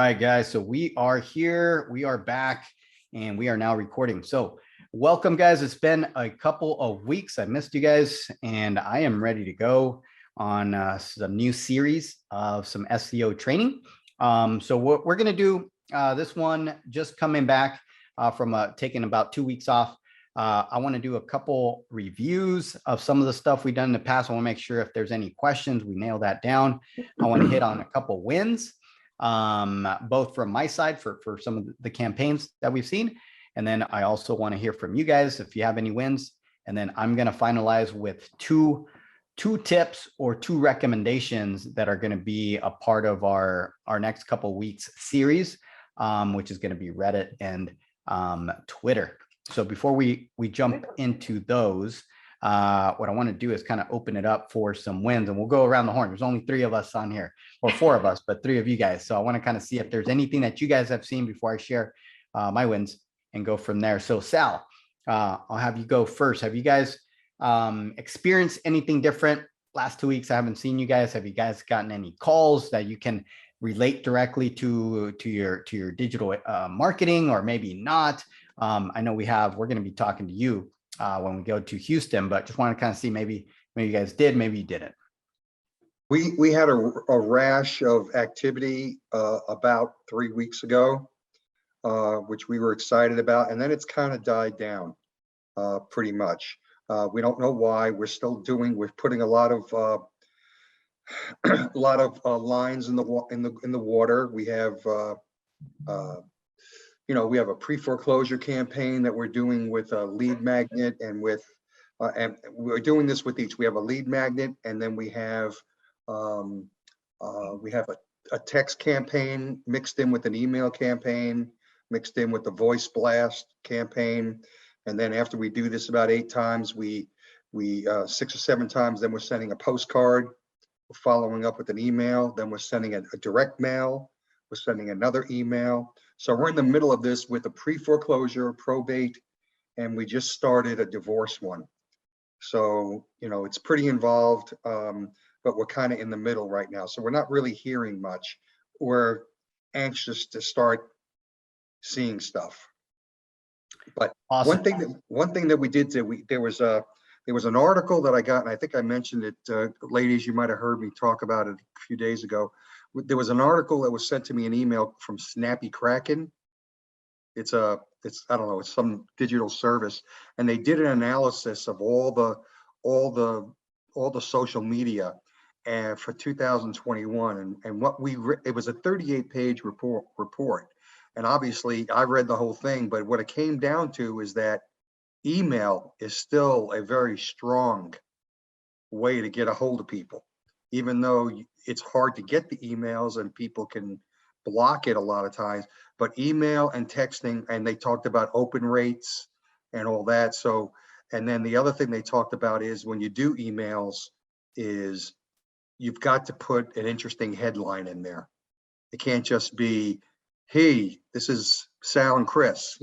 right, guys. So we are here. We are back and we are now recording. So welcome, guys. It's been a couple of weeks. I missed you guys and I am ready to go on some new series of some SEO training. So what we're going to do this one, just coming back from taking about 2 weeks off. I want to do a couple reviews of some of the stuff we've done in the past. I want to make sure if there's any questions, we nail that down. I want to hit on a couple wins, both from my side for some of the campaigns that we've seen. And then I also want to hear from you guys if you have any wins. And then I'm going to finalize with two tips or two recommendations that are going to be a part of our next couple of weeks series, which is going to be Reddit and Twitter. So before we jump into those, what I want to do is kind of open it up for some wins, and we'll go around the horn. There's only 3 of us on here, or 4 of us, but 3 of you guys. So I want to kind of see if there's anything that you guys have seen before I share my wins and go from there. So Sal, I'll have you go first. Have you guys experienced anything different last 2 weeks? I haven't seen you guys. Have you guys gotten any calls that you can relate directly to your digital marketing, or maybe not? I know we're going to be talking to you when we go to Houston, but just want to kind of see maybe you guys did, maybe you didn't. We had a rash of activity about 3 weeks ago, which we were excited about, and then it's kind of died down pretty much. We don't know why. We're putting a lot of lines in the water. We have we have a pre-foreclosure campaign that we're doing with a lead magnet, and we're doing this with each. We have a lead magnet, and then we have a text campaign mixed in with an email campaign, mixed in with the voice blast campaign. And then after we do this about 8 times, 6 or 7 times, then we're sending a postcard, we're following up with an email, then we're sending a direct mail, we're sending another email. So we're in the middle of this with a pre-foreclosure, probate, and we just started a divorce one. So, it's pretty involved, but we're kind of in the middle right now. So we're not really hearing much. We're anxious to start seeing stuff. But awesome. One thing that we did, there was an article that I got, and I think I mentioned it, ladies, you might have heard me talk about it a few days ago. There was an article that was sent to me an email from Snappy Kraken. It's some digital service, and they did an analysis of all the social media and for 2021, and it was a 38-page report. And obviously I read the whole thing, but what it came down to is that email is still a very strong way to get a hold of people, even though it's hard to get the emails and people can block it a lot of times. But email and texting, and they talked about open rates and all that. So, and then the other thing they talked about is when you do emails is you've got to put an interesting headline in there. It can't just be, hey, this is Sal and Chris,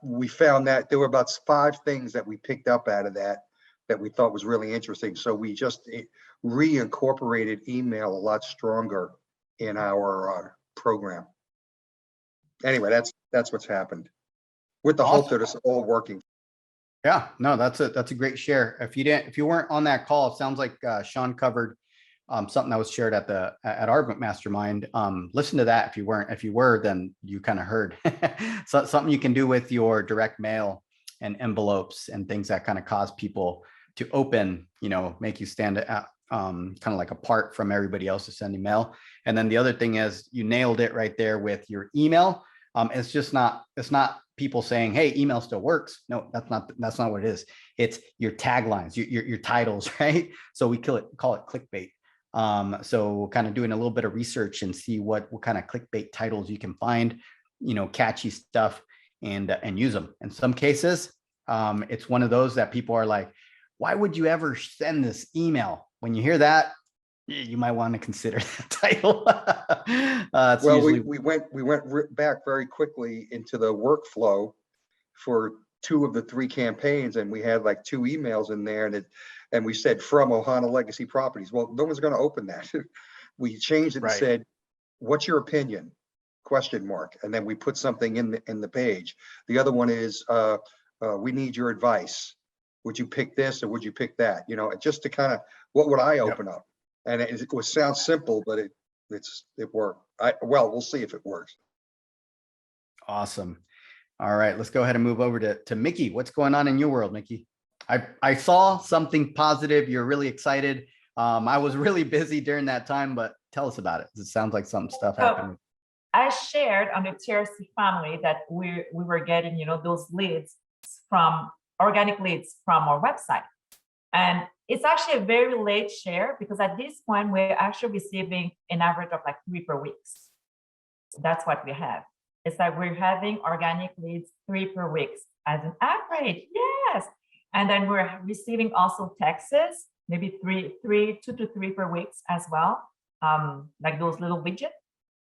we found that there were about 5 things that we picked up out of that we thought was really interesting. So we just reincorporated email a lot stronger in our program. Anyway, that's what's happened, with the hope that it's all working. Yeah, no, that's a great share. If you weren't on that call, it sounds like Sean covered something that was shared at our mastermind. Listen to that if you weren't. If you were, then you kind of heard. So something you can do with your direct mail and envelopes and things that kind of cause people to open, make you stand out, kind of like apart from everybody else is sending mail. And then the other thing is you nailed it right there with your email. It's not people saying, hey, email still works. No, that's not what it is. It's your taglines, your titles, right? So we call it clickbait. So kind of doing a little bit of research and see what kind of clickbait titles you can find, catchy stuff, and use them. In some cases, it's one of those that people are like, why would you ever send this email? When you hear that, you might want to consider that title. We went back very quickly into the workflow for 2 of the 3 campaigns, and we had like 2 emails in there, and we said from Ohana Legacy Properties. Well, no one's going to open that. we changed it and Right. said, what's your opinion? Question mark. And then we put something in the page. The other one is, we need your advice. Would you pick this or would you pick that? You know, just to kind of, what would I open up? And it would sound simple, but it worked. Well, we'll see if it works. Awesome. All right, let's go ahead and move over to Mickey. What's going on in your world, Mickey? I saw something positive. You're really excited. I was really busy during that time, but tell us about it. It sounds like some stuff happened. I shared on the TRC family that we were getting, you know, those leads from organic leads from our website. And it's actually a very late share because at this point, we're actually receiving an average of like 3 per week. That's what we have. It's like we're having organic leads 3 per week as an average. Yes. And then we're receiving also texts, maybe 2 to 3 per week as well. Like those little widgets.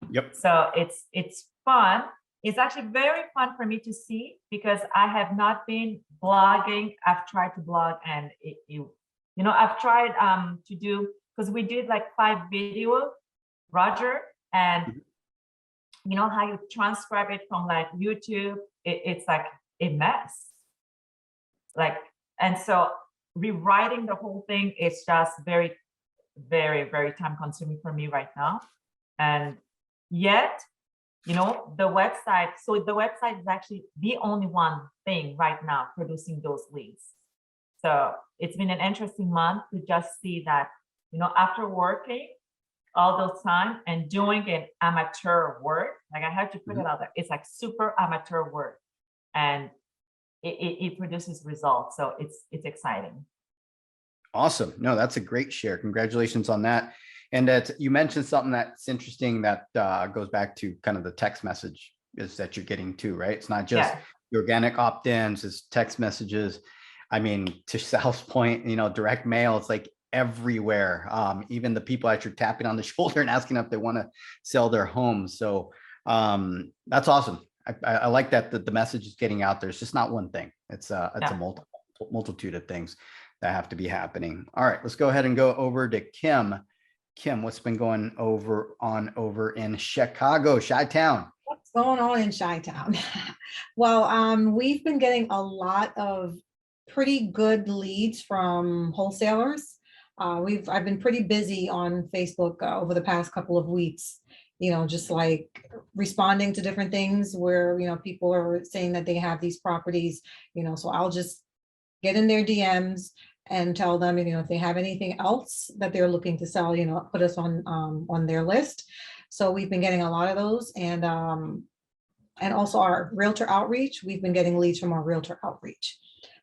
Yep. So it's fun. It's actually very fun for me to see because I have not been blogging. I've tried to blog and you know, I've tried to do, because we did like 5 videos, Roger, and you know how you transcribe it from like YouTube, it's like a mess. Like, and so rewriting the whole thing is just very, very, very time consuming for me right now. And yet, you know, the website, so the website is actually the only one thing right now producing those leads. So it's been an interesting month to just see that, you know, after working all those time and doing an amateur work, like I have to put it out there, it's like super amateur work and it produces results. So it's exciting. Awesome. No, that's a great share. Congratulations on that. And that you mentioned something that's interesting that goes back to kind of the text message is that you're getting too, right? It's not just the organic opt-ins, it's text messages. I mean, to Sal's point, you know, direct mail, it's like everywhere. Even the people that you're tapping on the shoulder and asking if they want to sell their home. So that's awesome. I like that the message is getting out there. It's just not one thing. It's a multitude of things that have to be happening. All right, let's go ahead and go over to Kim. Kim, what's been going over in Chicago, Chi-Town? What's going on in Chi-Town? Well, we've been getting a lot of pretty good leads from wholesalers. I've been pretty busy on Facebook over the past couple of weeks, you know, just like responding to different things where, you know, people are saying that they have these properties, you know, so I'll just get in their DMs and tell them, you know, if they have anything else that they're looking to sell, you know, put us on their list. So we've been getting a lot of those, and also our realtor outreach. We've been getting leads from our realtor outreach.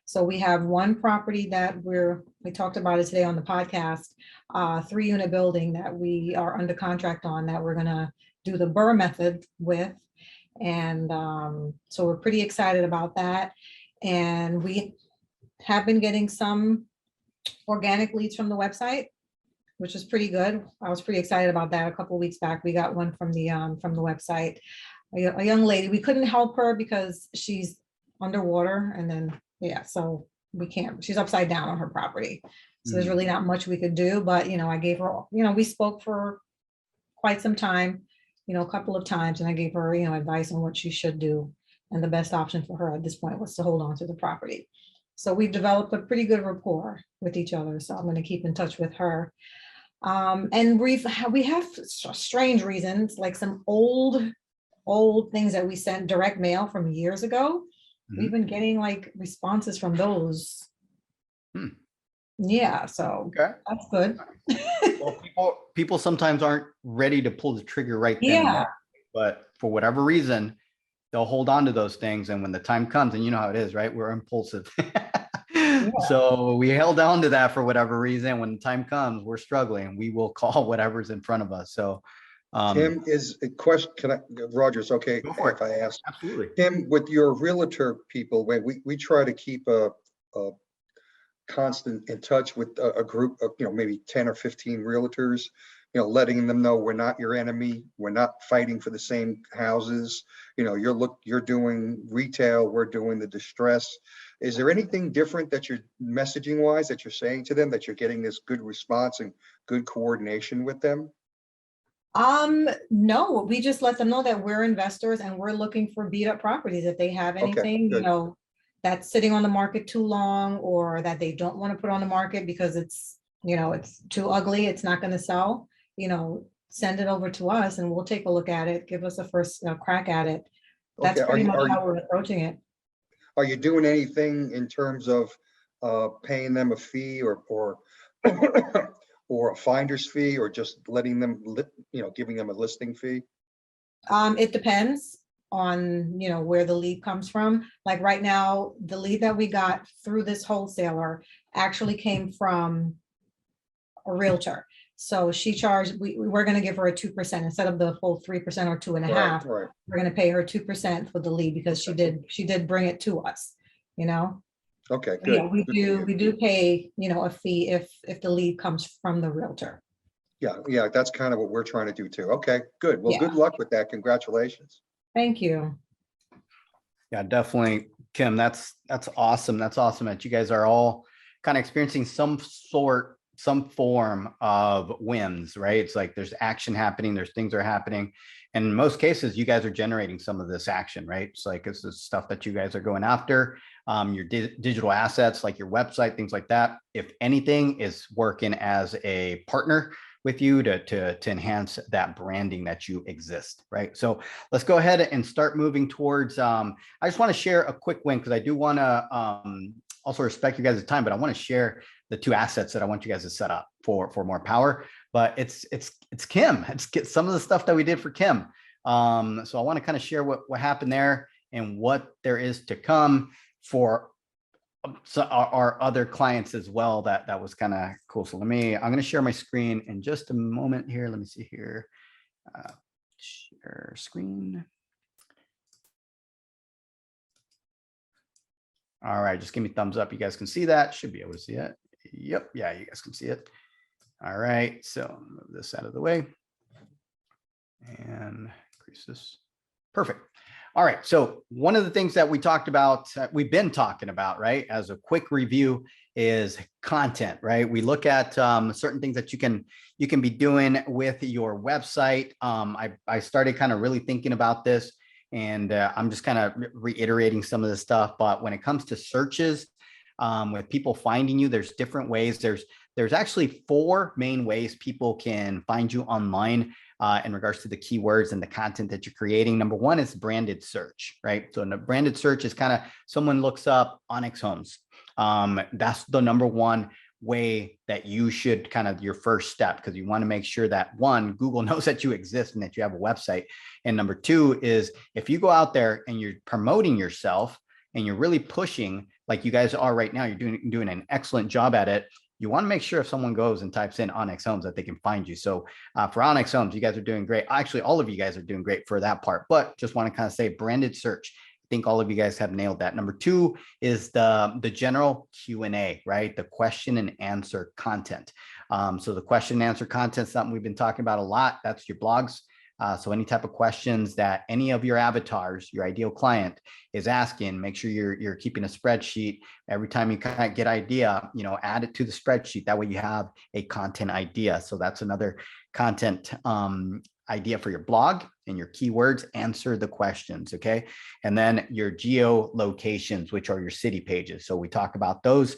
So we have one property that we talked about it today on the podcast, 3-unit building that we are under contract on that we're gonna do the BRRRR method with. And so we're pretty excited about that. And we have been getting some organic leads from the website, which is pretty good. I was pretty excited about that. A couple of weeks back, we got one from the website. A young lady, we couldn't help her because she's underwater, and then so we can't. She's upside down on her property, so there's really not much we could do. But you know, I gave her, you know, we spoke for quite some time, you know, a couple of times, and I gave her, you know, advice on what she should do, and the best option for her at this point was to hold on to the property. So we've developed a pretty good rapport with each other. So I'm going to keep in touch with her. And we have strange reasons, like some old things that we sent direct mail from years ago. We've been getting like responses from those. Yeah, so that's good. Well, people sometimes aren't ready to pull the trigger right then and there, but for whatever reason, they'll hold on to those things. And when the time comes, and you know how it is, right? We're impulsive. So we held on to that for whatever reason. When the time comes, we're struggling. We will call whatever's in front of us. So Tim, is a question, Roger's okay if I ask? Absolutely. Tim, with your realtor people, we try to keep a constant in touch with a group of, you know, maybe 10 or 15 realtors, you know, letting them know we're not your enemy. We're not fighting for the same houses. You know, you're doing retail, we're doing the distress. Is there anything different that you're messaging wise that you're saying to them that you're getting this good response and good coordination with them? No, we just let them know that we're investors and we're looking for beat up properties. If they have Okay, anything, you good. know, that's sitting on the market too long or that they don't want to put on the market because it's, you know, it's too ugly, it's not going to sell, you know, send it over to us and we'll take a look at it, give us a first crack at it. That's Okay, pretty much how we're approaching it. are you doing anything in terms of paying them a fee or or a finder's fee, or just letting them, you know, giving them a listing fee? It depends on, you know, where the lead comes from. Like right now, the lead that we got through this wholesaler actually came from a realtor. So she charged, we're gonna give her a 2% instead of the full 3% or 2.5. Right, right. We're gonna pay her 2% for the lead because she did bring it to us, you know? Okay, So, yeah, good. we Good for you. do pay, you know, a fee if the lead comes from the realtor. Yeah, yeah, that's kind of what we're trying to do too. Okay, good. Well, Yeah. good luck with that. Congratulations. Thank you. Yeah, definitely, Kim. That's awesome. That's awesome that you guys are all kind of experiencing some form of wins, right? It's like there's action happening, there's things are happening. And in most cases, you guys are generating some of this action, right? It's like it's the stuff that you guys are going after, your digital assets, like your website, things like that. If anything is working as a partner with you to enhance that branding that you exist, right? So let's go ahead and start moving towards, I just want to share a quick win because I do want to also respect you guys' time, but I want to share the two assets that I want you guys to set up for more power. But it's Kim. It's some of the stuff that we did for Kim. So I want to kind of share what happened there and what there is to come for our other clients as well. That was kind of cool. So I'm going to share my screen in just a moment here. Let me see here. Share screen. All right, just give me thumbs up. You guys can see that. Should be able to see it. Yep. Yeah, you guys can see it. All right. So move this out of the way and increase this. Perfect. All right. So one of the things that we talked about, we've been talking about, right, as a quick review is content, right? We look at certain things that you can be doing with your website. I started kind of really thinking about this, and I'm just kind of reiterating some of the stuff. But when it comes to searches, with people finding you, there's different ways. There's actually 4 main ways people can find you online in regards to the keywords and the content that you're creating. Number 1 is branded search, right? So the branded search is kind of someone looks up Onyx Homes. That's the number 1 way that you should kind of your first step, because you want to make sure that 1, Google knows that you exist and that you have a website. And number 2 is if you go out there and you're promoting yourself and you're really pushing like you guys are right now, you're doing an excellent job at it. You want to make sure if someone goes and types in Onyx Homes that they can find you. So for Onyx Homes, you guys are doing great. Actually, all of you guys are doing great for that part, but just want to kind of say branded search. I think all of you guys have nailed that. Number 2 is the general Q&A, right? The question and answer content. So the question and answer content is something we've been talking about a lot. That's your blogs. So any type of questions that any of your avatars, your ideal client is asking, make sure you're keeping a spreadsheet. Every time you kind of get idea, add it to the spreadsheet. That way you have a content idea. So that's another content idea for your blog, and your keywords, answer the questions. Okay. And then your geo locations, which are your city pages. So we talk about those.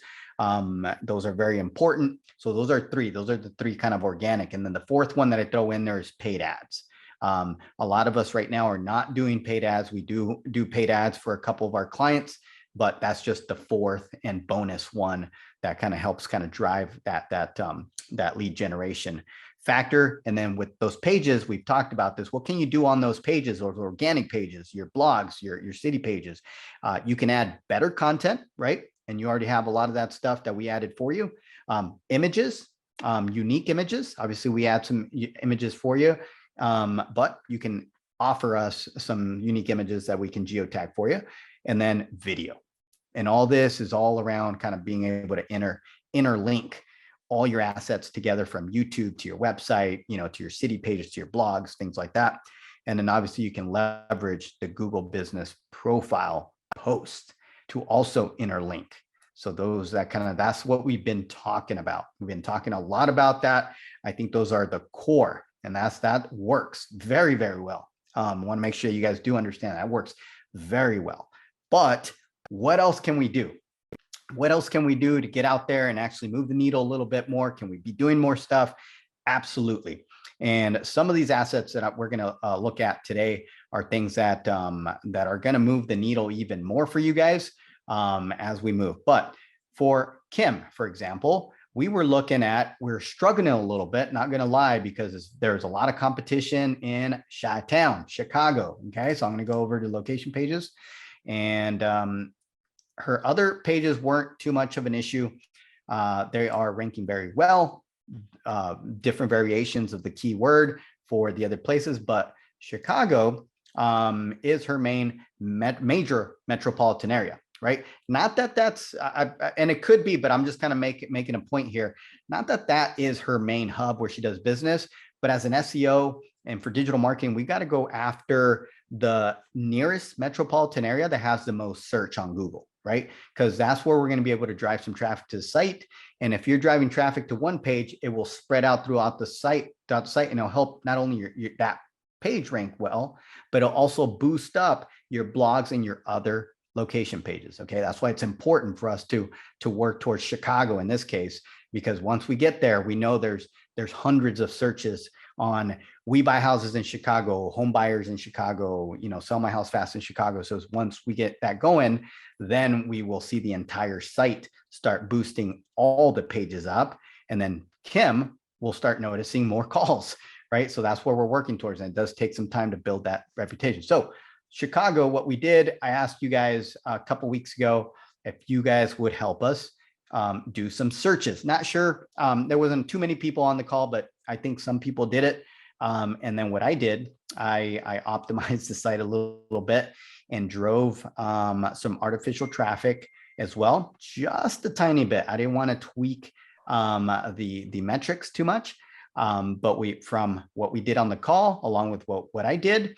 Those are very important. So those are 3. Those are the 3 kind of organic. And then the 4th one that I throw in there is paid ads. A lot of us right now are not doing paid ads. We do paid ads for a couple of our clients, but that's just the 4th and bonus one that kind of helps kind of drive that lead generation factor. And then with those pages, we've talked about this. What can you do on those pages, those organic pages, your blogs, your city pages? You can add better content, right? And you already have a lot of that stuff that we added for you. Images, unique images. Obviously, we add some images for you. But you can offer us some unique images that we can geotag for you, and then video. And all this is all around kind of being able to interlink all your assets together, from YouTube to your website, to your city pages, to your blogs, things like that. And then obviously you can leverage the Google Business Profile post to also interlink. So that's what we've been talking about. We've been talking a lot about that. I think those are the core And that works very, very well. I want to make sure you guys do understand that works very well. But what else can we do? What else can we do to get out there and actually move the needle a little bit more? Can we be doing more stuff? Absolutely. And some of these assets that we're going to look at today are things that that are going to move the needle even more for you guys as we move. But for Kim, for example, we're struggling a little bit, not going to lie, because there's a lot of competition in Chi-Town, Chicago. Okay, so I'm going to go over to location pages, and her other pages weren't too much of an issue. They are ranking very well, different variations of the keyword for the other places, but Chicago is her main major metropolitan area, right? Not that that's, and it could be, but I'm just kind of making a point here. Not that that is her main hub where she does business, but as an SEO and for digital marketing, we got to go after the nearest metropolitan area that has the most search on Google, right? Because that's where we're going to be able to drive some traffic to the site. And if you're driving traffic to one page, it will spread out throughout the site, and it'll help not only your that page rank well, but it'll also boost up your blogs and your other location pages. Okay, that's why it's important for us to work towards Chicago in this case, because once we get there, we know there's hundreds of searches on we buy houses in Chicago, home buyers in Chicago, sell my house fast in Chicago. So once we get that going, then we will see the entire site start boosting all the pages up. And then Kim will start noticing more calls, right? So that's where we're working towards. And it does take some time to build that reputation. So Chicago, what we did, I asked you guys a couple weeks ago if you guys would help us do some searches. Not sure, there wasn't too many people on the call, but I think some people did it. And then what I did, I optimized the site a little bit and drove some artificial traffic as well, just a tiny bit. I didn't want to tweak the metrics too much, but from what we did on the call, along with what I did,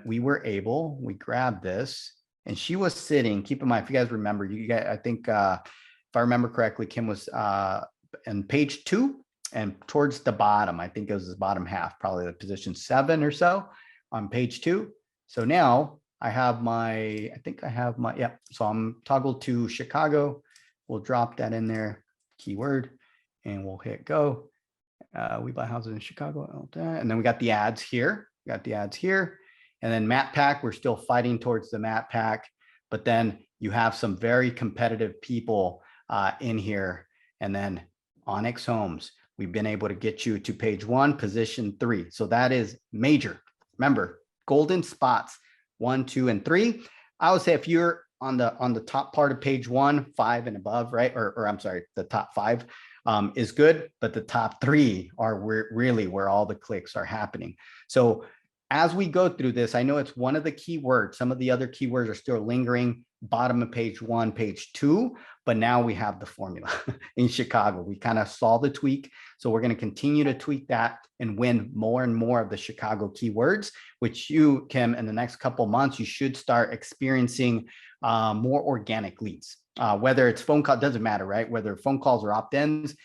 we grabbed this, and she was sitting. Keep in mind, if you guys remember, I think if I remember correctly, Kim was on page 2 and towards the bottom. I think it was the bottom half, probably the position 7 or so on page 2. So now I have so I'm toggled to Chicago. We'll drop that in there, keyword, and we'll hit go. We buy houses in Chicago. And then we got the ads here. And then map pack, we're still fighting towards the map pack, but then you have some very competitive people in here. And then Onyx Homes, we've been able to get you to page 1, position 3. So that is major. Remember, golden spots 1, 2, and 3. I would say if you're on the top part of page 1, 5 and above, right? Or I'm sorry, the top 5 is good, but the top 3 are really where all the clicks are happening. So as we go through this, I know it's one of the keywords. Some of the other keywords are still lingering, bottom of page 1, page 2, but now we have the formula in Chicago. We kind of saw the tweak. So we're going to continue to tweak that and win more and more of the Chicago keywords, which you, Kim, in the next couple of months, you should start experiencing more organic leads. Whether it's phone call, doesn't matter, right? Whether phone calls or opt-ins,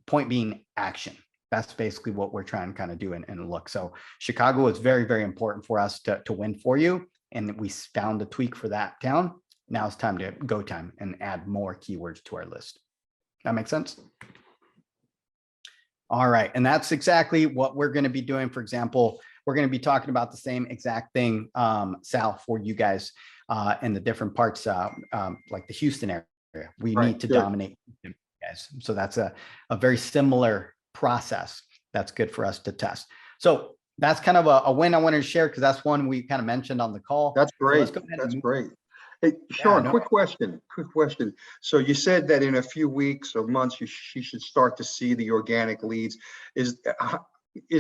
point being action. That's basically what we're trying to kind of do and look. So Chicago is very, very important for us to win for you. And we found the tweak for that town. Now it's time to go time and add more keywords to our list. That makes sense? All right. And that's exactly what we're going to be doing. For example, we're going to be talking about the same exact thing, Sal, for you guys in the different parts, like the Houston area. We need to dominate, guys. So that's a very similar process that's good for us to test. So that's kind of a win I wanted to share because that's one we kind of mentioned on the call. That's great. So that's great. Hey, Sean, quick question. So you said that in a few weeks or months, she should start to see the organic leads. Is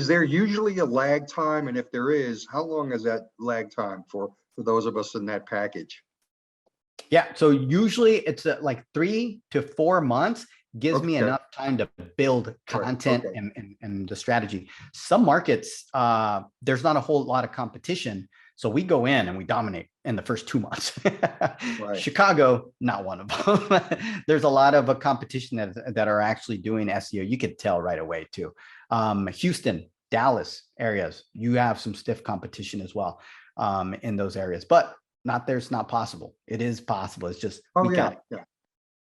there usually a lag time? And if there is, how long is that lag time for those of us in that package? Yeah, so usually it's like 3 to 4 months. Gives me enough time to build content and the strategy. Some markets, there's not a whole lot of competition. So we go in and we dominate in the first 2 months. Chicago, not one of them. There's a lot of competition that are actually doing SEO. You could tell right away too. Houston, Dallas areas, you have some stiff competition as well in those areas, but not there's not possible. It is possible. It's just, Oh, we yeah, got it. yeah.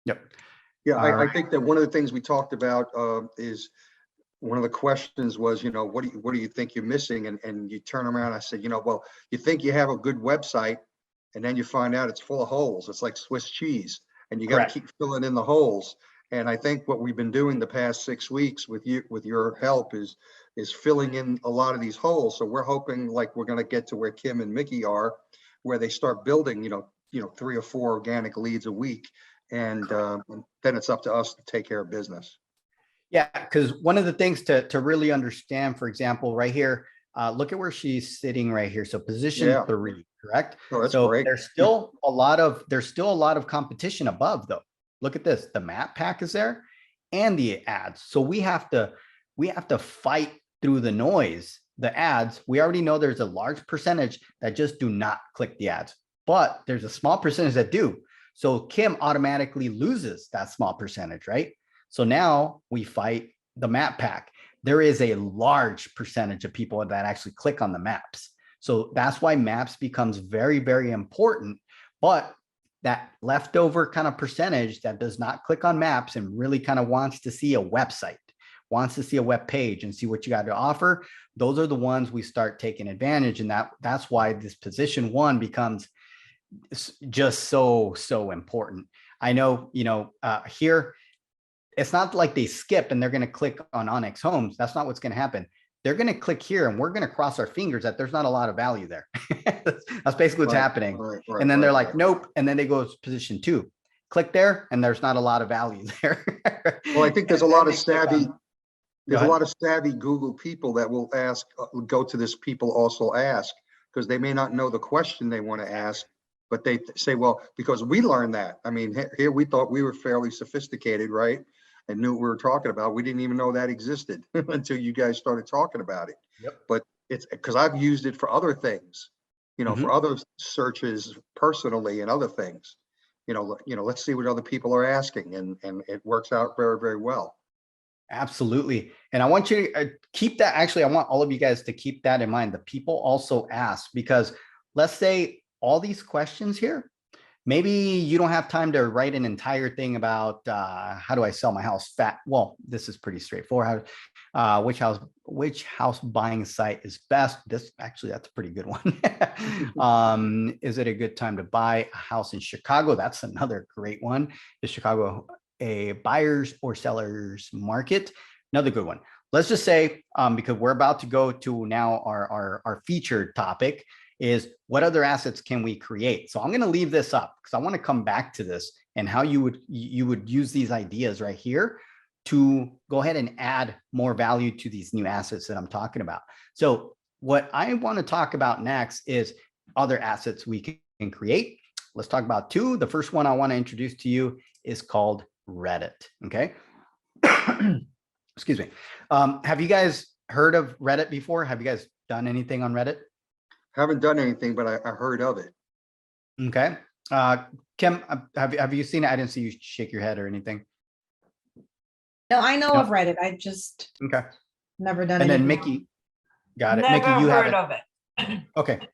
Yep. Yeah, All I right. think that one of the things we talked about is one of the questions was, you know, what do you think you're missing? And you turn around, I said, you know, well, you think you have a good website, and then you find out it's full of holes. It's like Swiss cheese, and you got to Correct. keep filling in the holes. And I think what we've been doing the past 6 weeks with your help is filling in a lot of these holes. So we're hoping like we're going to get to where Kim and Mickey are, where they start building, 3 or 4 organic leads a week. And then it's up to us to take care of business. Yeah, because one of the things to really understand, for example, right here, look at where she's sitting right here. So position Yeah. 3, correct? Oh, that's So great. there's still a lot of competition above though. Look at this, the map pack is there and the ads. So we have to fight through the noise, the ads. We already know there's a large percentage that just do not click the ads, but there's a small percentage that do. So Kim automatically loses that small percentage, right? So now we fight the map pack. There is a large percentage of people that actually click on the maps. So that's why maps becomes very, very important. But that leftover kind of percentage that does not click on maps and really kind of wants to see a website, wants to see a web page and see what you got to offer, those are the ones we start taking advantage. And that's why this position 1 becomes just so important. I know, here, it's not like they skip and they're going to click on Onyx Homes. That's not what's going to happen. They're going to click here and we're going to cross our fingers that there's not a lot of value there. That's basically what's happening. Right, and then they're like, right. nope. And then they go to position 2, click there, and there's not a lot of value there. Well, I think there's a lot of savvy. Go There's a ahead. lot of savvy Google people that will ask, go to this people also ask, because they may not know the question they want to ask, but they say, well, because we learned that. I mean, here we thought we were fairly sophisticated, right? And knew what we were talking about. We didn't even know that existed until you guys started talking about it. Yep. But it's because I've used it for other things, Mhm. for other searches personally and other things. Let's see what other people are asking, and it works out very, very well. Absolutely. And I want you to keep that. Actually, I want all of you guys to keep that in mind. The people also ask, because let's say all these questions here, maybe you don't have time to write an entire thing about how do I sell my house fat. Well, this is pretty straightforward. Which house buying site is best? That's a pretty good one. Is it a good time to buy a house in Chicago? That's another great one. Is Chicago a buyer's or seller's market? Another good one. Let's just say, because we're about to go to now our featured topic is what other assets can we create? So I'm going to leave this up because I want to come back to this and how you would use these ideas right here to go ahead and add more value to these new assets that I'm talking about. So what I want to talk about next is other assets we can create. Let's talk about 2. The first one I want to introduce to you is called Reddit. Okay. Excuse me. Have you guys heard of Reddit before? Have you guys done anything on Reddit? Haven't done anything, but I heard of it. Okay. Kim, have you seen it? I didn't see you shake your head or anything. No, I know No. of Reddit. I just Okay. never done And then anything. Mickey, got it. Never Mickey, you have heard it. of it. Okay.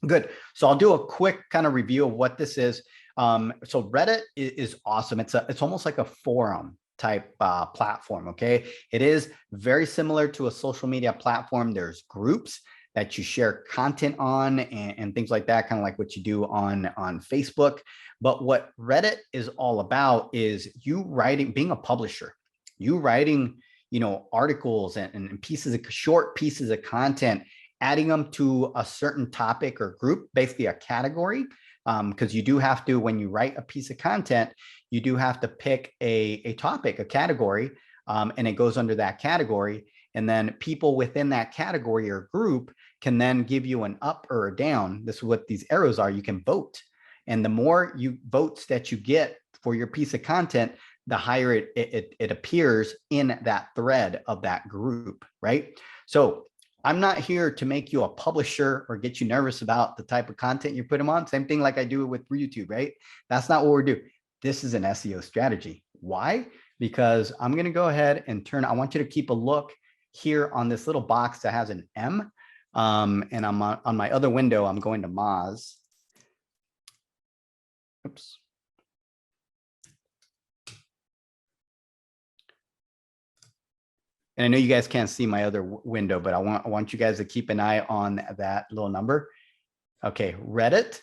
Good. So I'll do a quick kind of review of what this is. So Reddit is awesome. It's almost like a forum type platform. Okay. It is very similar to a social media platform. There's groups that you share content on and things like that, kind of like what you do on Facebook. But what Reddit is all about is you writing, being a publisher, you writing, articles and short pieces of content, adding them to a certain topic or group, basically a category. Because you do have to, when you write a piece of content, you do have to pick a topic, a category, and it goes under that category. And then people within that category or group can then give you an up or a down. This is what these arrows are. You can vote. And the more votes that you get for your piece of content, the higher it appears in that thread of that group, right? So I'm not here to make you a publisher or get you nervous about the type of content you put them on. Same thing like I do with YouTube, right? That's not what we're doing. This is an SEO strategy. Why? Because I'm going to go ahead and I want you to keep a look here on this little box that has an M. And I'm on my other window, I'm going to Moz. Oops. And I know you guys can't see my other window, but I want you guys to keep an eye on that little number. Okay, Reddit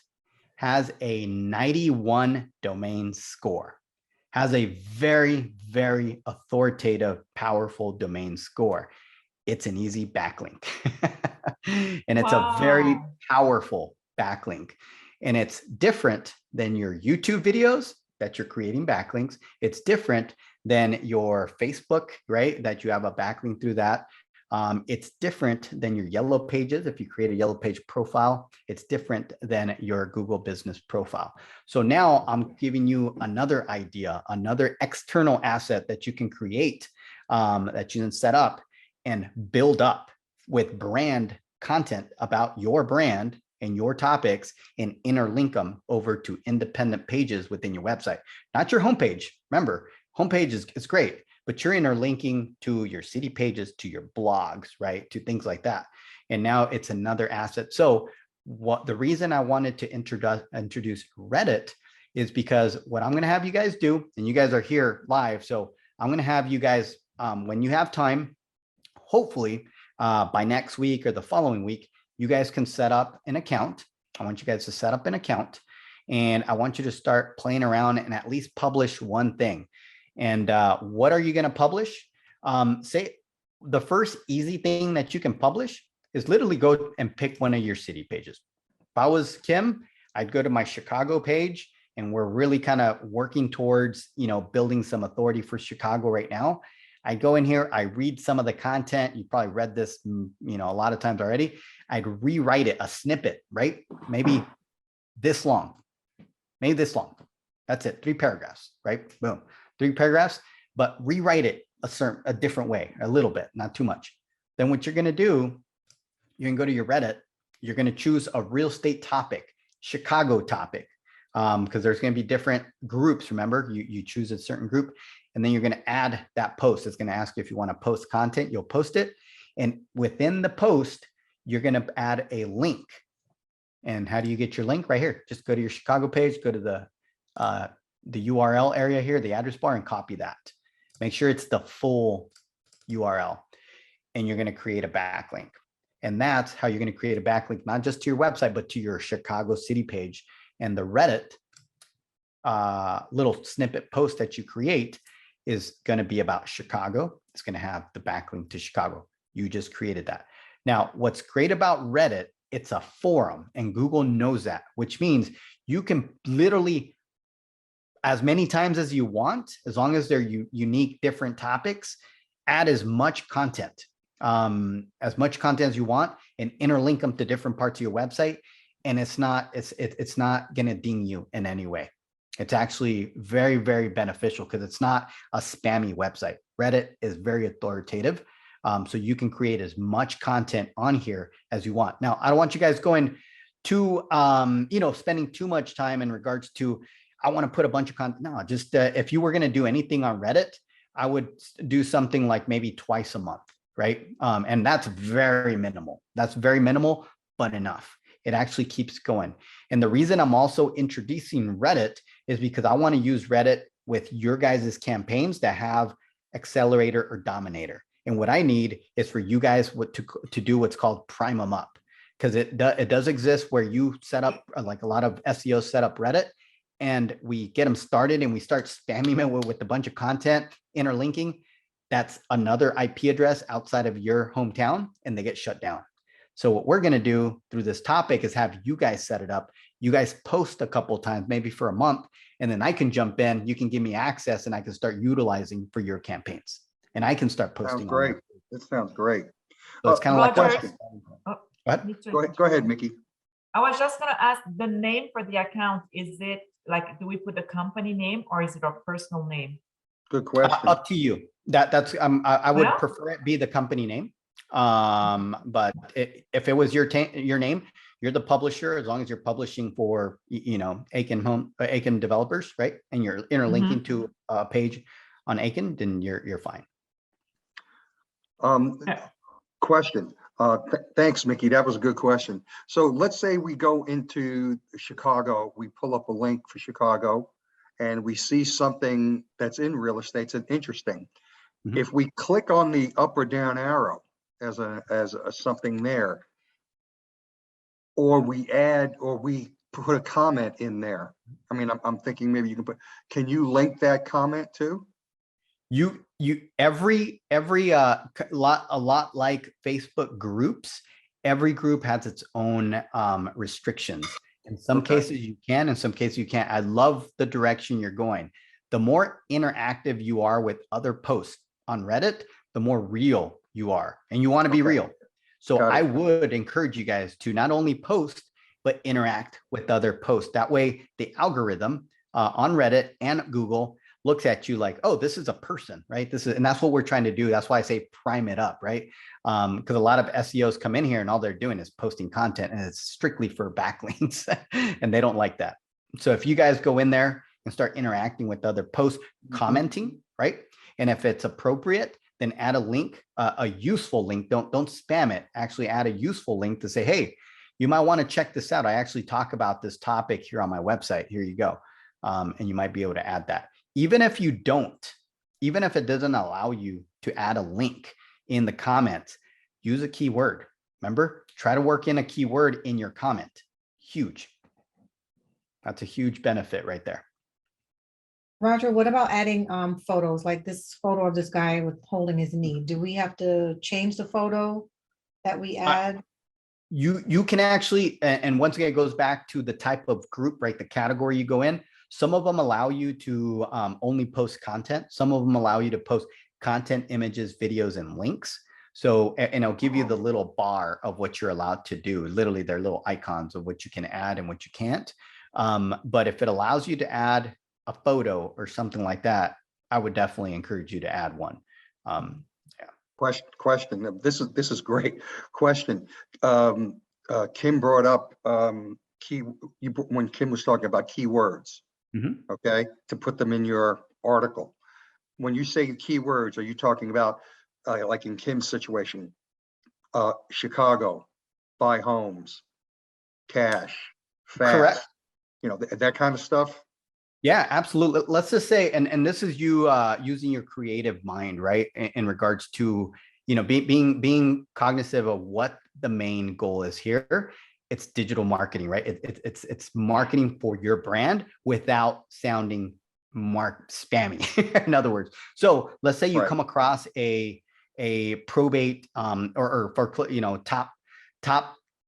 has a 91 domain score, has a very, very authoritative, powerful domain score. It's an easy backlink. And it's a very Wow. powerful backlink. And it's different than your YouTube videos that you're creating backlinks. It's different than your Facebook, right? That you have a backlink through that. It's different than your yellow pages. If you create a yellow page profile, it's different than your Google business profile. So now I'm giving you another idea, another external asset that you can create, that you can set up and build up with brand content about your brand and your topics, and interlink them over to independent pages within your website, not your homepage. Remember, homepage is great, but you're interlinking to your city pages, to your blogs, right? To things like that. And now it's another asset. So what the reason I wanted to introduce Reddit is because what I'm going to have you guys do, and you guys are here live. So I'm going to have you guys, when you have time, hopefully by next week or the following week, you guys can set up an account. I want you guys to set up an account, and I want you to start playing around and at least publish one thing. And what are you going to publish? Say the first easy thing that you can publish is literally go and pick one of your city pages. If I was Kim, I'd go to my Chicago page, and we're really kind of working towards, building some authority for Chicago right now. I go in here, I read some of the content. You probably read this, a lot of times already. I'd rewrite it, a snippet, right? Maybe this long, That's it, 3 paragraphs, right? Boom, 3 paragraphs, but rewrite it a different way, a little bit, not too much. Then what you're gonna do, you can go to your Reddit, you're gonna choose a real estate topic, Chicago topic, because there's gonna be different groups, remember? You choose a certain group, and then you're gonna add that post. It's gonna ask you if you wanna post content, you'll post it. And within the post, you're gonna add a link. And how do you get your link? Right here. Just go to your Chicago page, go to the URL area here, the address bar, and copy that. Make sure it's the full URL, and you're going to create a backlink. And that's how you're going to create a backlink, not just to your website, but to your Chicago city page. And the Reddit little snippet post that you create is going to be about Chicago. It's going to have the backlink to Chicago. You just created that. Now, what's great about Reddit, it's a forum, and Google knows that, which means you can literally, as many times as you want, as long as they're unique, different topics, add as much content as you want, and interlink them to different parts of your website. And it's not going to ding you in any way. It's actually very, very beneficial because it's not a spammy website. Reddit is very authoritative. So you can create as much content on here as you want. Now, I don't want you guys going to, spending too much time in regards to, I want to put a bunch of content. No, just if you were going to do anything on Reddit, I would do something like maybe twice a month, right? And that's very minimal. That's very minimal, but enough. It actually keeps going. And the reason I'm also introducing Reddit is because I want to use Reddit with your guys' campaigns that have Accelerator or Dominator. And what I need is for you guys to do what's called prime them up, because it does exist where you set up, like a lot of SEOs set up Reddit, and we get them started and we start spamming it with a bunch of content, interlinking. That's another IP address outside of your hometown, and they get shut down. So what we're going to do through this topic is have you guys set it up. You guys post a couple of times, maybe for a month, and then I can jump in. You can give me access, and I can start utilizing for your campaigns. And I can start posting. Sounds great. That sounds great. So it's kind of like Roger, Go ahead, Mickey. I was just going to ask, the name for the account, is it like, do we put the company name or is it our personal name? Good question. Up to you. That's I would Yeah? prefer it be the company name. But if it was your name, you're the publisher. As long as you're publishing for Aiken developers, right? And you're interlinking to a page on Aiken, then you're fine. Yeah. Question. Thanks, Mickey. That was a good question. So let's say we go into Chicago, we pull up a link for Chicago, and we see something that's in real estate that's interesting. Mhm. If we click on the up or down arrow as a something there, or we add, or we put a comment in there. I mean, I'm thinking maybe you can you link that comment too? Every a lot like Facebook groups, every group has its own restrictions. In some Okay. cases you can, in some cases you can't. I love the direction you're going. The more interactive you are with other posts on Reddit, the more real you are, and you want to be Okay. real. So Got it. I would encourage you guys to not only post, but interact with other posts. That way the algorithm on Reddit and Google looks at you like, oh, this is a person, right? And that's what we're trying to do. That's why I say prime it up, right? Because a lot of SEOs come in here and all they're doing is posting content, and it's strictly for backlinks, and they don't like that. So if you guys go in there and start interacting with other posts, commenting, right? And if it's appropriate, then add a link, a useful link. Don't spam it. Actually add a useful link to say, hey, you might want to check this out. I actually talk about this topic here on my website. Here you go. And you might be able to add that. Even if you don't, even if it doesn't allow you to add a link in the comments, use a keyword. Remember, try to work in a keyword in your comment. Huge. That's a huge benefit right there. Roger, what about adding photos, like this photo of this guy with holding his knee? Do we have to change the photo that we add? You can actually, and once again, it goes back to the type of group, right? The category you go in. Some of them allow you to only post content. Some of them allow you to post content, images, videos, and links. So, and it'll give you the little bar of what you're allowed to do. Literally, they're little icons of what you can add and what you can't. But if it allows you to add a photo or something like that, I would definitely encourage you to add one. Question. This is great. Question. Kim brought up when Kim was talking about keywords. Okay, to put them in your article. When you say keywords, are you talking about like in Kim's situation, Chicago, buy homes, cash, fast, Correct. you know, that kind of stuff? Yeah, absolutely. Let's just say, and this is you using your creative mind, right? In regards to, you know, being cognizant of what the main goal is here. It's digital marketing, right? It's marketing for your brand without sounding spammy. In other words, so let's say you Right. come across a probate or for, you know, top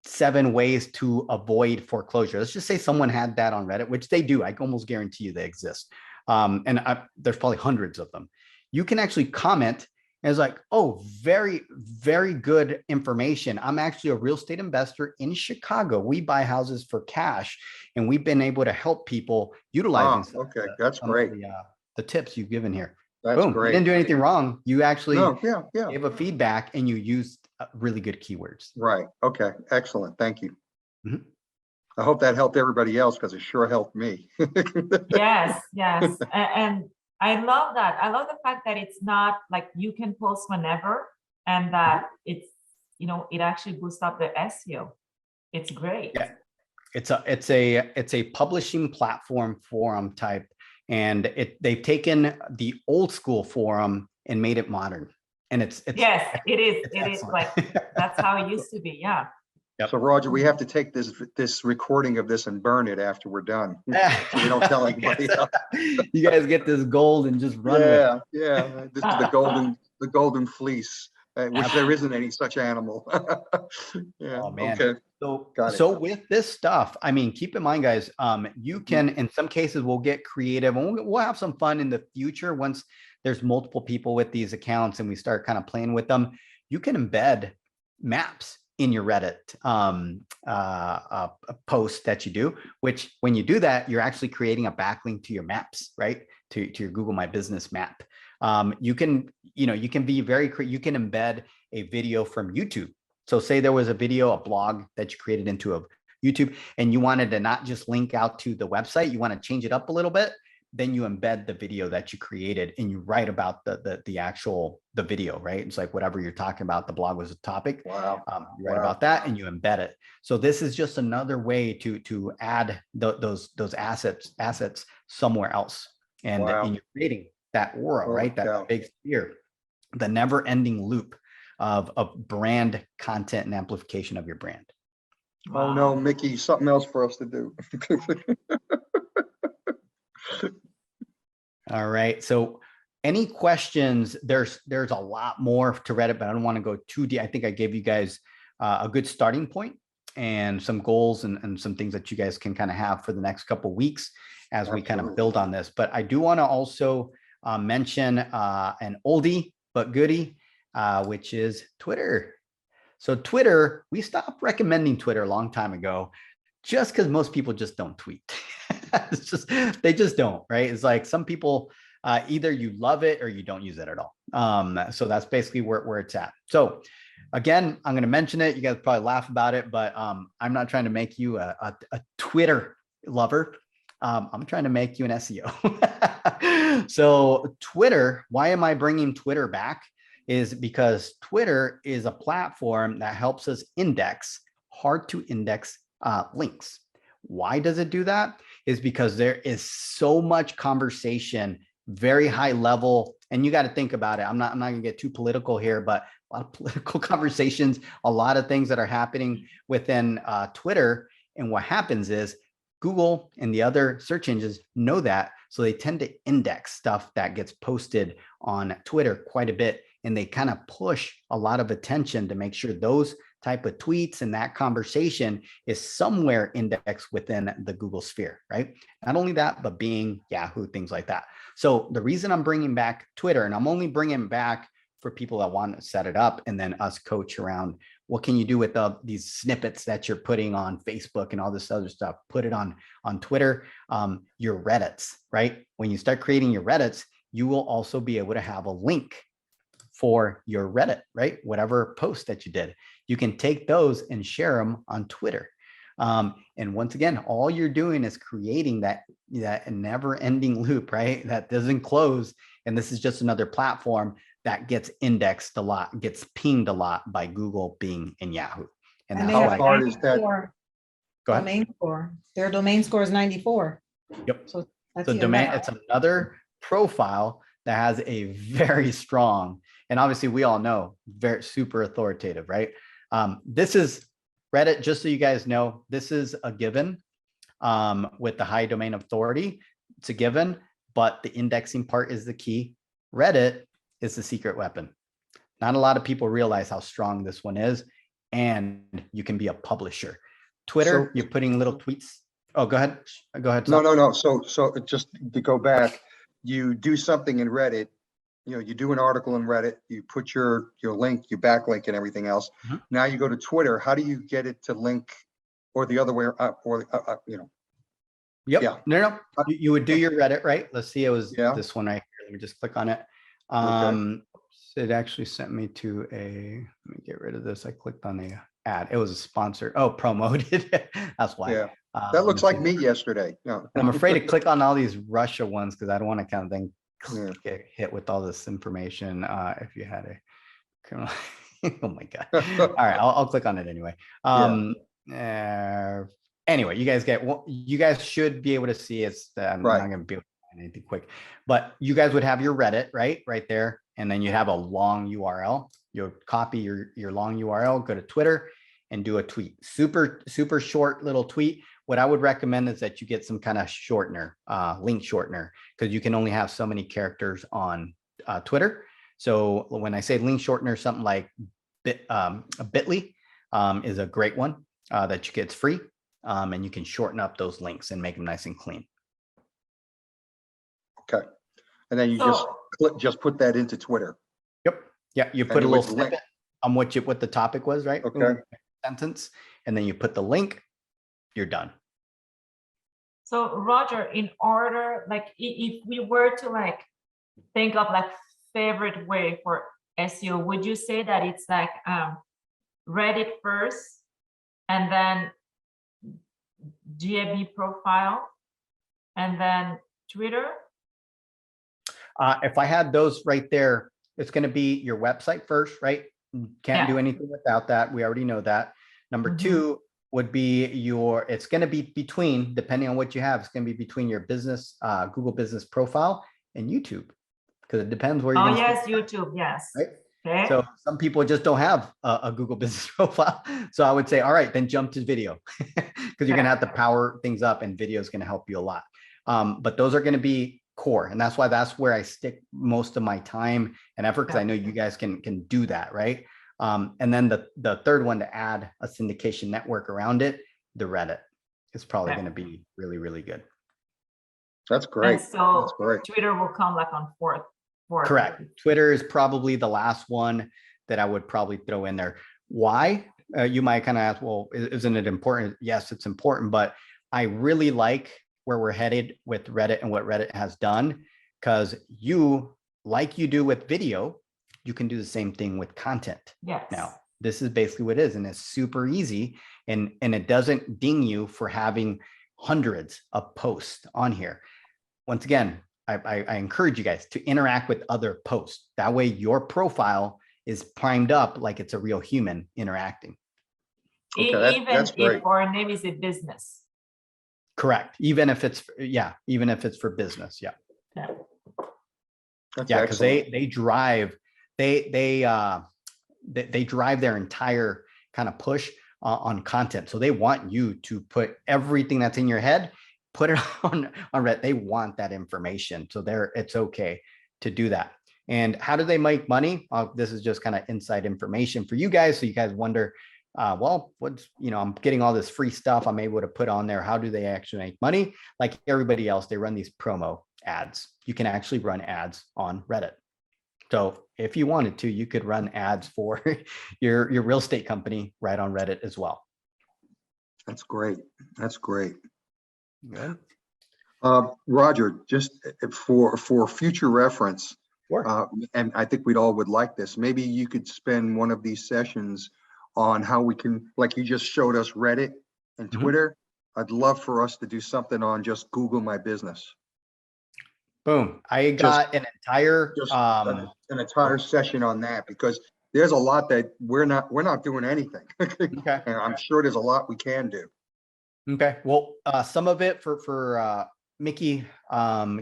7 ways to avoid foreclosure. Let's just say someone had that on Reddit, which they do. I almost guarantee you they exist. There's probably hundreds of them. You can actually comment. And it's like, oh, very, very good information. I'm actually a real estate investor in Chicago. We buy houses for cash, and we've been able to help people utilizing Okay, that's great. The tips you've given here. That's Boom. great. You didn't do anything wrong. You actually yeah. gave a feedback, and you used really good keywords. Right. Okay. Excellent. Thank you. Mhm. I hope that helped everybody else because it sure helped me. Yes, yes. And I love that. I love the fact that it's not like you can post whenever, and that it's, you know, it actually boosts up the SEO. It's great. Yeah. It's a publishing platform forum type, and they've taken the old school forum and made it modern. And it's Yes, it is. it's It is excellent. like that's how it used to be. Yeah. Yep. So Roger, we have to take this recording of this and burn it after we're done. So we don't tell anybody else. You guys get this gold and just run with it. Yeah. This is the golden fleece, which there isn't any such animal. Yeah. Oh man. Okay. So with this stuff, I mean, keep in mind, guys, you can, in some cases, we'll get creative, and we'll have some fun in the future once there's multiple people with these accounts and we start kind of playing with them. You can embed maps in your Reddit post that you do, which when you do that, you're actually creating a backlink to your maps, right? To your Google My Business map. You can be you can embed a video from YouTube. So say there was a video, a blog that you created into a YouTube, and you wanted to not just link out to the website, you want to change it up a little bit. then you embed the video that you created and you write about the actual video, right? It's like whatever you're talking about, the blog was a topic. Wow. You write about that and you embed it. So this is just another way to add those assets somewhere else. And, Wow. and you're creating that aura, Holy right? cow. That big sphere, the never ending loop of brand content and amplification of your brand. Oh no, Mickey, something else for us to do. All right. So any questions? There's a lot more to Reddit, but I don't want to go too deep. I think I gave you guys a good starting point and some goals and some things that you guys can kind of have for the next couple of weeks as we kind of build on this. But I do want to also mention an oldie but goodie, which is Twitter. So Twitter, we stopped recommending Twitter a long time ago, just because most people just don't tweet. It's just, they just don't, right? It's like some people, either you love it or you don't use it at all. So that's basically where it's at. So again, I'm going to mention it. You guys probably laugh about it, but I'm not trying to make you a Twitter lover. I'm trying to make you an SEO. So Twitter, why am I bringing Twitter back? Is because Twitter is a platform that helps us index hard to index links. Why does it do that? Is because there is so much conversation, very high level, and you got to think about it. I'm not going to get too political here, but a lot of political conversations, a lot of things that are happening within Twitter. And what happens is Google and the other search engines know that, so they tend to index stuff that gets posted on Twitter quite a bit. And they kind of push a lot of attention to make sure those type of tweets and that conversation is somewhere indexed within the Google sphere, right? Not only that, but Bing, Yahoo, things like that. So the reason I'm bringing back Twitter, and I'm only bringing back for people that want to set it up and then us coach around what can you do with these snippets that you're putting on Facebook and all this other stuff, put it on Twitter, your Reddits, right? When you start creating your Reddits, you will also be able to have a link for your Reddit, right? Whatever post that you did, you can take those and share them on Twitter. And once again, all you're doing is creating that never ending loop, right? That doesn't close. And this is just another platform that gets indexed a lot, gets pinged a lot by Google, Bing, and Yahoo. And that's how why. hard is that? Go ahead. Domain score. Their domain score is 94. Yep. So that's So even domain, better. it's another profile that has a very strong, and obviously we all know, very super authoritative, right? This is Reddit, just so you guys know, this is a given with the high domain authority. It's a given, but the indexing part is the key. Reddit is the secret weapon. Not a lot of people realize how strong this one is, and you can be a publisher. Twitter, you're putting little tweets. Oh, go ahead. Go ahead. No. So just to go back, you do something in Reddit, you do an article in Reddit, you put your link, your backlink and everything else. Mm-hmm. Now you go to Twitter. How do you get it to link, or the other way, Yep. Yeah. No. You would do your Reddit, right? Let's see. It was this one right here. Let me just click on it. Okay. It actually sent me to let me get rid of this. I clicked on the ad. It was a sponsor. Oh, promoted. That's why. Yeah. That looks like me yesterday. No. I'm afraid to click on all these Russia ones because I don't want to kind of then Yeah. get hit with all this information. If you had a criminal, oh my God. All right, I'll click on it anyway. Anyway, you guys should be able to see it's. I'm not going to be able to find anything quick, but you guys would have your Reddit right there, and then you have a long URL. You'll copy your long URL, go to Twitter, and do a tweet. Super short little tweet. What I would recommend is that you get some kind of shortener, link shortener, because you can only have so many characters on Twitter. So when I say link shortener, something like Bitly is a great one that you get. It's free, and you can shorten up those links and make them nice and clean. Okay, and then you just put that into Twitter. Yep. Yeah, you put a little snippet on what the topic was, right? Okay. Sentence, and then you put the link. You're done. So Roger, in order, like if we were to like think of like favorite way for SEO, would you say that it's like Reddit first and then GAB profile and then Twitter? If I had those right there, it's going to be your website first, right? Can't do Yeah. anything without that. We already know that. Number Mhm. two would be it's going to be between, depending on what you have, it's going to be between your business, Google business profile and YouTube, because it depends where you're Oh, going to yes, YouTube, yes. right? Okay. So some people just don't have a Google business profile. So I would say, all right, then jump to video because you're going to have to power things up and video is going to help you a lot. But those are going to be core. And that's where I stick most of my time and effort because I know you guys can do that, right? And then the third one to add a syndication network around it, the Reddit is probably going to be really, really good. That's great. And so That's great. Twitter will come like on fourth. Correct. Twitter is probably the last one that I would probably throw in there. Why? You might kind of ask, well, isn't it important? Yes, it's important, but I really like where we're headed with Reddit and what Reddit has done, because like you do with video, you can do the same thing with content. Yes. Now, this is basically what it is, and it's super easy, and it doesn't ding you for having hundreds of posts on here. Once again, I encourage you guys to interact with other posts. That way your profile is primed up like it's a real human interacting. Okay, that's great. If our name is a business. Correct. Even if it's, even if it's for business. Yeah. That's Because they drive, they drive their entire kind of push on content. So they want you to put everything that's in your head, put it on Reddit. They want that information. So it's okay to do that. And how do they make money? This is just kind of inside information for you guys. So you guys wonder, well, I'm getting all this free stuff I'm able to put on there. How do they actually make money? Like everybody else, they run these promo ads. You can actually run ads on Reddit. So if you wanted to, you could run ads for your real estate company right on Reddit as well. That's great. That's great. Good. Roger, just for future reference, Sure. and I think we'd all would like this, maybe you could spend one of these sessions on how we can, like you just showed us Reddit and Twitter. I'd love for us to do something on just Google My Business. Boom. I got an entire session on that, because there's a lot that we're not doing anything. Okay. And I'm sure there's a lot we can do. Okay. Well, some of it for Mickey,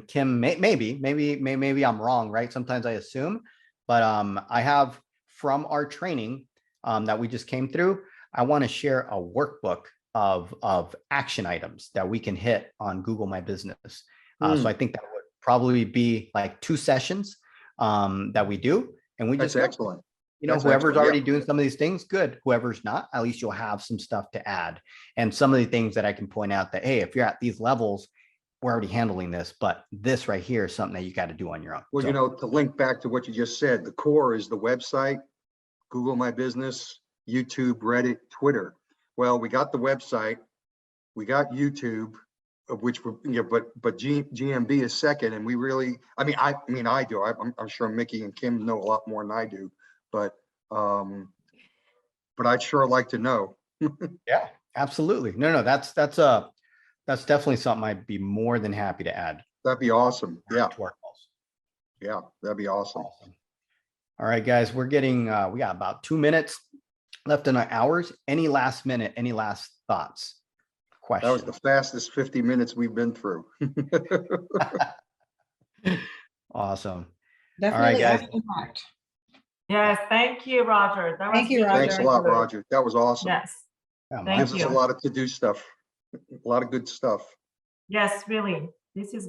Kim, maybe I'm wrong, right? Sometimes I assume, but I have from our training that we just came through, I want to share a workbook of action items that we can hit on Google My Business. So I think that would probably be like 2 sessions that we do, and we just excellent. Whoever's already doing some of these things, good. Whoever's not, at least you'll have some stuff to add. And some of the things that I can point out that, hey, if you're at these levels, we're already handling this, but this right here is something that you got to do on your own. Well, to link back to what you just said, the core is the website, Google My Business, YouTube, Reddit, Twitter. Well, we got the website, we got YouTube, of which we're, but GMB is second, and we really, I do. I'm sure Mickey and Kim know a lot more than I do, but I'd sure like to know. Yeah, absolutely. No, that's definitely something I'd be more than happy to add. That'd be awesome. Yeah. To our calls. Yeah, that'd be awesome. All right, guys, we're getting, we got about 2 minutes left in our hours. Any last thoughts? Questions? That was the fastest 50 minutes we've been through. Awesome. Definitely. All right, guys. Yes, thank you, Roger. Thank you, Roger. Thanks a lot, Roger. That was awesome. Yes. Yeah, Thank Gives you. us a lot of to-do stuff, a lot of good stuff. Yes, really. This is